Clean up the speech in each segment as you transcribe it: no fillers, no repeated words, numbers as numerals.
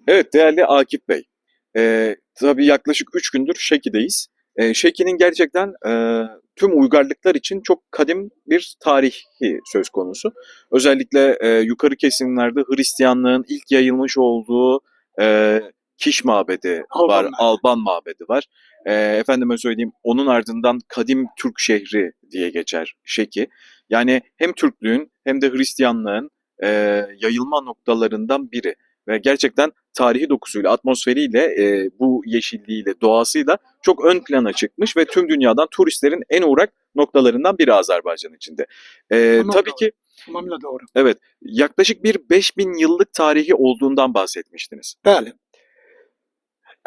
Evet, değerli Akif Bey. Tabii yaklaşık 3 gündür Şeki'deyiz. Şeki'nin gerçekten tüm uygarlıklar için çok kadim bir tarihi söz konusu. Özellikle yukarı kesimlerde Hristiyanlığın ilk yayılmış olduğu e, Kiş mabedi var, Albanlar. Alban mabedi var. Efendime söyleyeyim, onun ardından kadim Türk şehri diye geçer Şeki. Yani hem Türklüğün hem de Hristiyanlığın e, yayılma noktalarından biri. Ve gerçekten tarihi dokusuyla, atmosferiyle, bu yeşilliğiyle, doğasıyla çok ön plana çıkmış ve tüm dünyadan turistlerin en uğrak noktalarından biri Azerbaycan içinde. Tamam Tabii doğru. ki Tamamıyla doğru. evet, yaklaşık bir 5000 yıllık tarihi olduğundan bahsetmiştiniz. Bəli.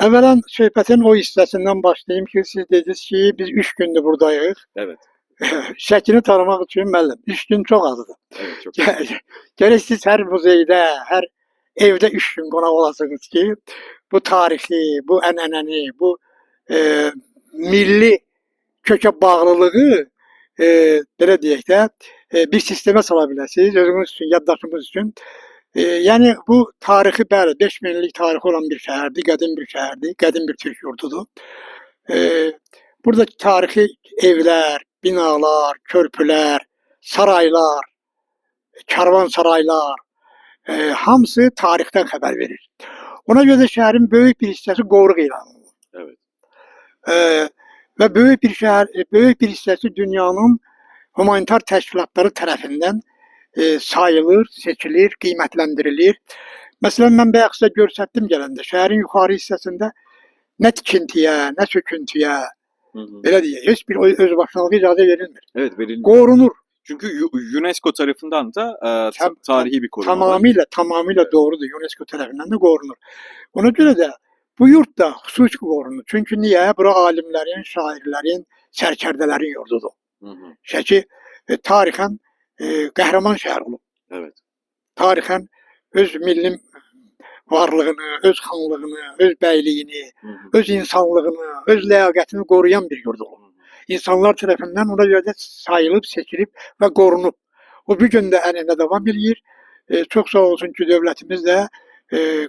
Əvvələn söhbətin o hissəsindən başlayayım ki, siz dediniz ki, biz 3 gündür buradayıq. Evet, Şəkini tanımaq üçün müəllim, 3 gün çox azdır. evet çok doğru. Gərək siz hər muzeydə, hər evdə 3 gün qonaq olasınız ki, bu tarixi, bu ənənəni, bu e, milli kökə bağlılığı belə deyək də bir sistemə sala biləsiniz, özünüz üçün, yaddaşımız üçün. Yəni bu tarixi bəli 5000 illik tarixi olan bir şəhərdir, qədim bir şəhərdir, qədim bir türk yurdudur. Buradakı tarixi evlər, binalar, körpülər, saraylar, karvansaraylar hamısı tarixdən xəbər verir. Ona görə də şəhərin böyük bir hissəsi qoruq elan olunur. Evet, Və böyük bir hissəsi dünyanın humanitar təşkilatları tərəfindən sayılır, seçilir, qiymətləndirilir. Məsələn, mən bayaq sizə göstərdim gələndə, şəhərin yuxarı hissəsində nə tikintiyə, nə söküntüyə, hı hı. belə deyək, heç bir özbaşınalığa icazə verilmir. Evet, verilmiyor. Qorunur. Çünkü UNESCO tarafından da Tam, tarihi bir koruma var. tamamıyla Evet, doğrudur. UNESCO tərəfindən də qorunur. Ona görə də bu yurt da xüsusi qorunur. Çünki niyə? Bura alimlərin, şairlərin, sərkərdələrin yurdudur. hı hı. Şəki tarixən qəhrəman şəhər olub. Evet, Tarixən öz milli varlığını, öz xanlığını, öz bəyliyini, hı hı. öz insanlığını, öz ləyaqətini qoruyan bir yurd olub. İnsanlar tərəfindən ona görə də sayılıb, seçilib və qorunub. O bu gün də ənənə davam edir. Çox sağ olsun ki, dövlətimiz də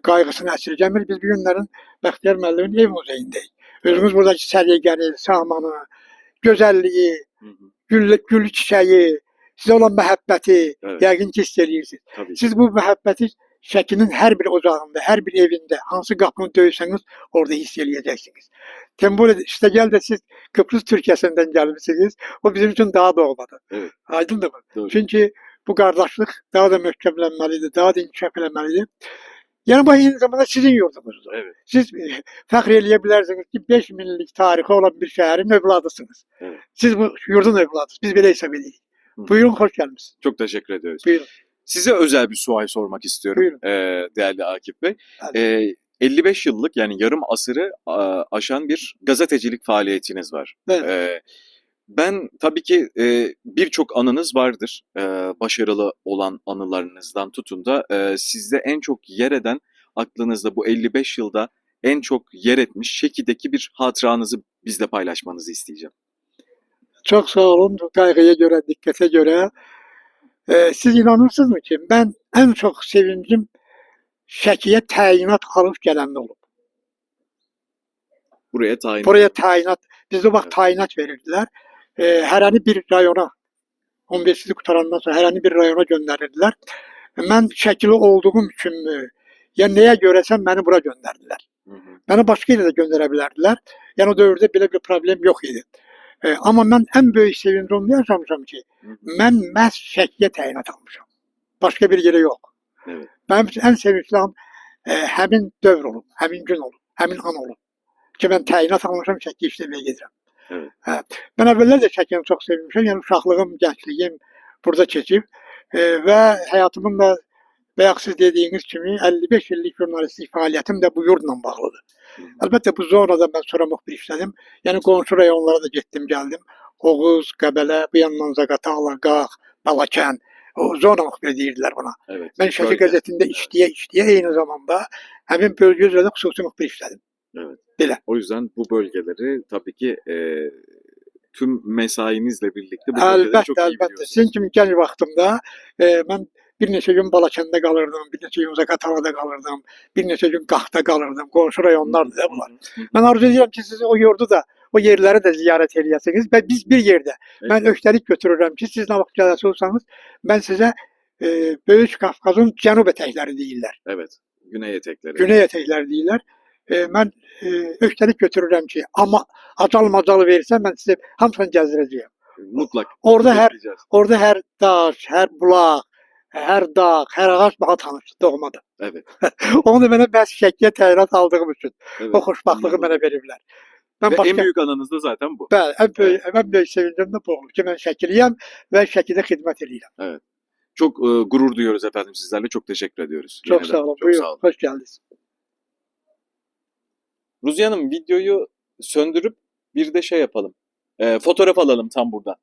qayğısını əsirgəmir. Biz bu günlərin Bəxtiyar müəllimin ev muzeyindəyik. Özümüz buradakı səliqəni, sahmanı, gözəlliyi, Hı hı. gül çiçəyi, sizə olan məhəbbəti Evet, yəqin ki, hiss edirsiniz. tabii ki. Siz bu məhəbbəti Şəkinin hər bir ocağında, hər bir evində, hansı qapını döysəniz, orada hiss eləyəcəksiniz. Tembol üstəgəl də siz Kıbrıs Türkiyəsindən gəlmisiniz. O bizim üçün daha doğmadır. Evet, Aydındırmı? doğru. Çünki bu qardaşlıq daha da möhkəmlənməlidir, daha da inkişaf eləməlidir. Yəni bu eyni zamanda sizin yurdunuzdur. Evet, Siz fəxr eləyə bilərsiniz ki, 5000 illik tarixi olan bir şəhərin övladısınız. evet. Siz bu yurdun övladısınız. Biz belə hesab edirik. Hı hı. Buyurun, xoş gəlmisiniz. Çok teşekkür ediyoruz. Buyurun. Size özel bir sual sormak istiyorum Buyurun. değerli Akif Bey. Hadi. 55 yıllık yani yarım asırı aşan bir gazetecilik faaliyetiniz var. Evet. Ben tabii ki birçok anınız vardır. Başarılı olan anılarınızdan tutun da sizde en çok yer eden, aklınızda bu 55 yılda en çok yer etmiş Şeki'deki bir hatıranızı bizle paylaşmanızı isteyeceğim. Çox sağ olun bu qayğıya görə, diqqətə görə. Siz inanırsınızmı ki, mən ən çox sevincim Şəkiyə təyinat alıb gələndə olub. Buraya tayin Buraya edildim. təyinat, bizdə o vaxt Evet. təyinat verirdilər. Hərəni bir rayona, 15-i qutarandan sonra hərəni bir rayona göndərirdilər. Mən Şəkili olduğum üçünmü, ya nəyə görəsə məni bura göndərdilər. Hı hı. Məni başqa yerə də göndərə bilərdilər. Yəni o dövrdə belə bir problem yox idi. Amma mən ən böyük sevinci onda yaşamışam ki, Hı hı. mən məhz Şəkiyə təyinat almışam. Başqa bir yerə yox. Evet. Mənim üçün ən sevincli an həmin dövr olub, həmin gün olub, həmin an olub. Ki, mən təyinat almışam, Şəki işləməyə gedirəm. Evet. Mən əvvəllər də Şəkini çox sevmişəm. Yəni uşaqlığım, gəncliyim burada keçib və həyatımın da bayaq siz dediyiniz kimi 55 illik jurnalistlik fəaliyyətim də bu yurdla bağlıdır. Hı hı. Əlbəttə bu zonada mən sonra müxbir işlədim. Yəni qonşu rayonlara da getdim, gəldim. Oğuz, Qəbələ, bu yandan Zaqatala, Qax, Balakən. O zona müxbir deyirdilər buna. Evet. Mən Şəki Bölge. qəzetində işləyə eyni zamanda həmin bölgə üzrə də xüsusi müxbir işlədim. Evet. Belə. O yüzden bu bölgeleri tabii ki tüm mesainizle birlikte bu bölgeleri çok iyi Əlbəttə. biliyorsunuz. Sizin kimi gənc vaxtımda mən Bir neçə gün Balakəndə qalırdım, bir neçə gün Zaqatalada qalırdım, bir neçə gün Qaxda qalırdım. Qonşu rayonlardır da bunlar. Mən arzu edirəm ki, siz o yurdu da, o yerləri də ziyarət eləyəsiniz və biz bir yerdə. Mən öhdəlik götürürəm ki, siz nə vaxt gələcək olsanız, mən sizə Böyük Qafqazın cənub ətəkləri deyirlər. Evet. Güney etekleri. Güney ətəkləri deyirlər. Mən öhdəlik götürürəm ki, amma acal-macal versə mən sizə hamısını gəzdirəcəyəm. Mutlak. Orada hər bekleyeceğiz. Orada hər daş, hər bulaq, hər dağ, hər ağac bana tanış, doğmadır. Evet. Onu mənə bəs Şəkiyə təyinat aldığım üçün Evet. o xoşbaxtlığı Anladım. mənə veriblər. Mən Ve başqa en büyük anınız da zaten bu. bəli, ən böyük sevincim də bu olur ki, mən Şəkiliyəm və Şəkidə xidmət edirəm. Çok gurur duyuyoruz efendim sizlerle. Çok teşekkür ediyoruz. Çox Yeniden. sağ olun. Çok Buyurun, sağ olun. xoş gəldiniz. Ruziye Hanım videoyu söndürüp bir de şey yapalım. Fotoğraf alalım tam burada.